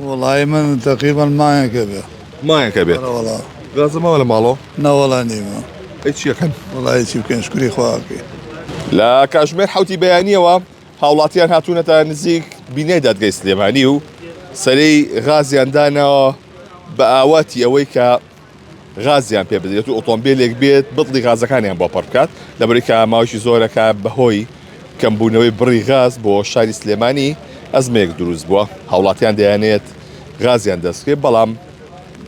والله من تقريبا ما ينكبه. ما ينكبه. لا والله. غاز ما ولا ماڵۆ؟ لا والله نيمة. هیچ یەکەن. والله هيك يمكن شكري خواكي. لە کاتژمێر حوتی بەیانیەوە هاوڵاتیان هاتوونەتە نزیک بینەی دادگای سلێمانی و سەرەی غازیان دانەوە بە ئاواتی ئەوەی کە غازیان پێ بدرێت و ئۆتۆمبیلێک بێت بڵی غازەکانیان بۆ پڕ بکات لەبەرەوەی کە ماوەشی زۆرەکە بەهۆی کەمبوونەوەی بڕی غاز بۆ شاری سلێمانی ئەزمەیەک دروست بووە. هاوڵاتیان دەیانێت غازیان دەستکرێت بەڵام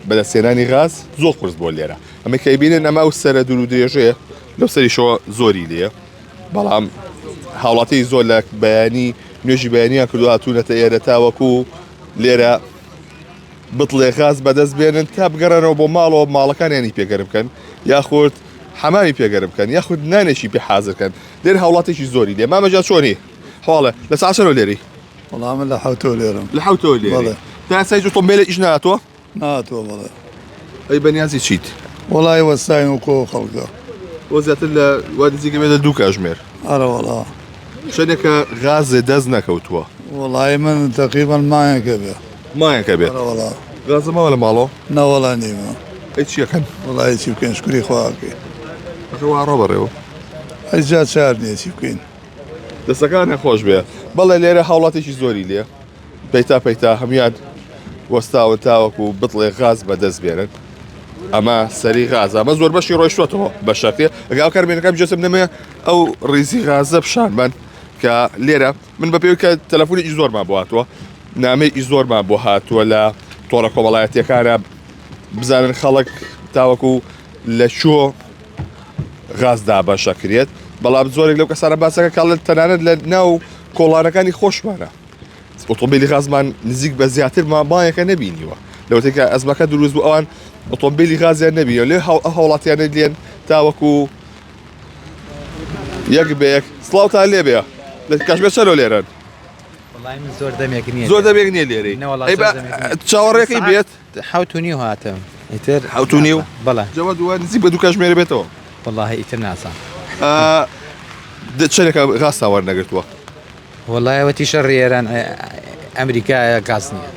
بەدەستێنانی غاز زۆر قورس بۆ لێرە. ئەمە کە بینن ئەمە و سەرە دوور و درێژەیە لەو سەریشەوە زۆری لێە. بەڵام هاوڵاتی زۆر لە بەیانی نوێژی بەیانیان کردو هاتوونەتە ئێرە تاوەکو لێرە بتڵێ غاز بەدەست بێنن تا بگەڕێنەوە بۆ ماڵەوە ماڵەکانیانی پێگەر بکەن یاخود حەمامی پێگەر بکەن یاخود نانێکی پێ حازرکەن لێرە هاوڵاتێکی زۆری لێ مامەجا چۆنی حواڵە لە ساعشەرەوە لێری والله من لحوتو ليرم. لە حوتەوە لێرە بەڵێ. تا سایز ئۆتۆمبیلە ئیش ناتوە ناتو والله. ئەی بەنیازی چیت والله وساين وكو خلقه. وە زیاتر لە وا نزیکە بێتە دوو کاتژمێر أنا والله. شەنێکە غازێ دەست نەکەوتووە والله من تقريبا ما ينكبه. مایەکە بێت أنا والله. غازە ماوە لە ماڵۆ لا والله نيمة. هیچ یەکەن والله هيك يمكن شكري خواكي. ڕۆ بەڕێوە هاي جات شارني هيك يمكن. دەستەکان خۆش بێ بەڵێ لێرە هاوڵاتێکی زۆری لێ پەیتا هەمیان وەستاوە تاوەکو بتڵێ غاز بەدەست بێنن ئەمە سەری غاز ئەمە زۆر بەشی ڕۆیشتوەتەوە بە شەکێ ئەگاو کارمێنەکەم جێسم نەمێ ئەو ڕیزی غازە پیشانمان کە لێرە من بە پێوی کە تەلەفۆنێکی زۆرمان بۆ هاتووە نامەیەکی زۆرمان بۆ هاتووە لە تۆڕە کۆمەڵایەتیەکانە بزانن خەڵک تاوەکو لە چۆ غازدا بەشەکرێت بەڵام زۆرێک لەو کەسانە باسەکە کاڵێت تەنانەت لە ناو کۆڵانەکانی خۆشمانە ئۆتۆمبیلی غازمان نزیک بە زیاتر مابایەکە نەبینیوە لەوتێکە ئەزمەکە دروست بوو ئەوان ئۆتۆمبیلی غازیان نەبیە لێ هاوڵاتیانە لێن تاوەکو یەک بەیەک سڵاوتان لێ بێ لە کاتژمێر چەرۆ لێرەن والله من زۆر دەمێک نییە زۆر دەبێک نییە لێرەی چاوەڕێکی بێت حوت و نیو هاتم ئیتر حوت و نیو بەڵێ جەوە دووە نزیک بە دوو کاتژمێر بێتەوە والله ئیتر ناسان چەندێکە غاز تاوەەر نەگرتووە والله وەتی شەڕ ئێران ئەمریکا گاز نییە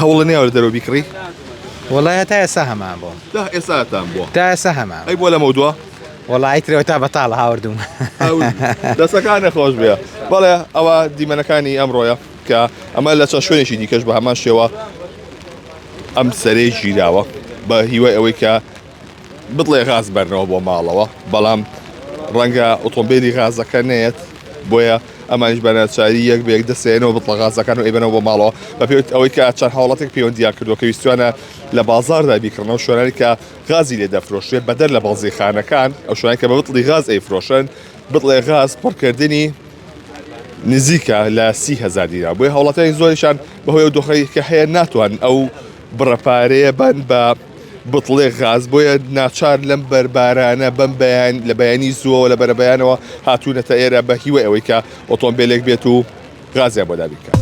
هەوڵە نێوە لە دەرەوە بیکڕی والله تا ئێستا هەمان بۆ ئێستاتان بووە تا ئێستا هەمان ئەی بۆ لەمە دووە والله ئیترەوە تا بەتاڵ هاوردوم دەستەکانە خۆش بێ بەڵێ ئەوە دیمەنەکانی ئەمڕۆیە کە ئەمە لە چەند شوێنێکی دیکەش بە هەمان شێوە ئەم سەرەی ژیراوە بە هیوای ئەوەی کە بڵێ غاز بەرنەوە بۆ ماڵەوە بەڵام ڕەنگە ئۆتۆمبیلی غازەکە نێت بۆیە ئەمانش بەناچاری یەک بێک دەسێنەوە بڵە غازەکان و ئەیبەنەوە بۆ ماڵەوە بە پێوت ئەوەی کە چەند هاوڵاتێک پەیوەندیان کردووە کە ویستوانە لە بازاردا بیکردنەوە شوێنانی کە غازی لێ دەفرۆشرێت بەدەر لە بەڵزیخانەکان ئەو شوێنانی کە بە بتڵی غاز ئەیفرۆشن بڵێ غاز پڕکردنی نزیکە لە 30,000 دیرا بۆیە هاوڵاتیانی زۆریشان بەهۆی ئەو دۆخەی کە هەیە ناتوان ئەو بڕەپارەیە بن بە بتڵێ غاز بۆیە ناچار لەم بەربارانە بەم بەیان لە بەیانی زووە لە بەرەبەیانەوە هاتوونەتە ئێرە بە هیوای ئەوەی کە ئۆتۆمبیلێک بێت و غازیان بۆ دابیکە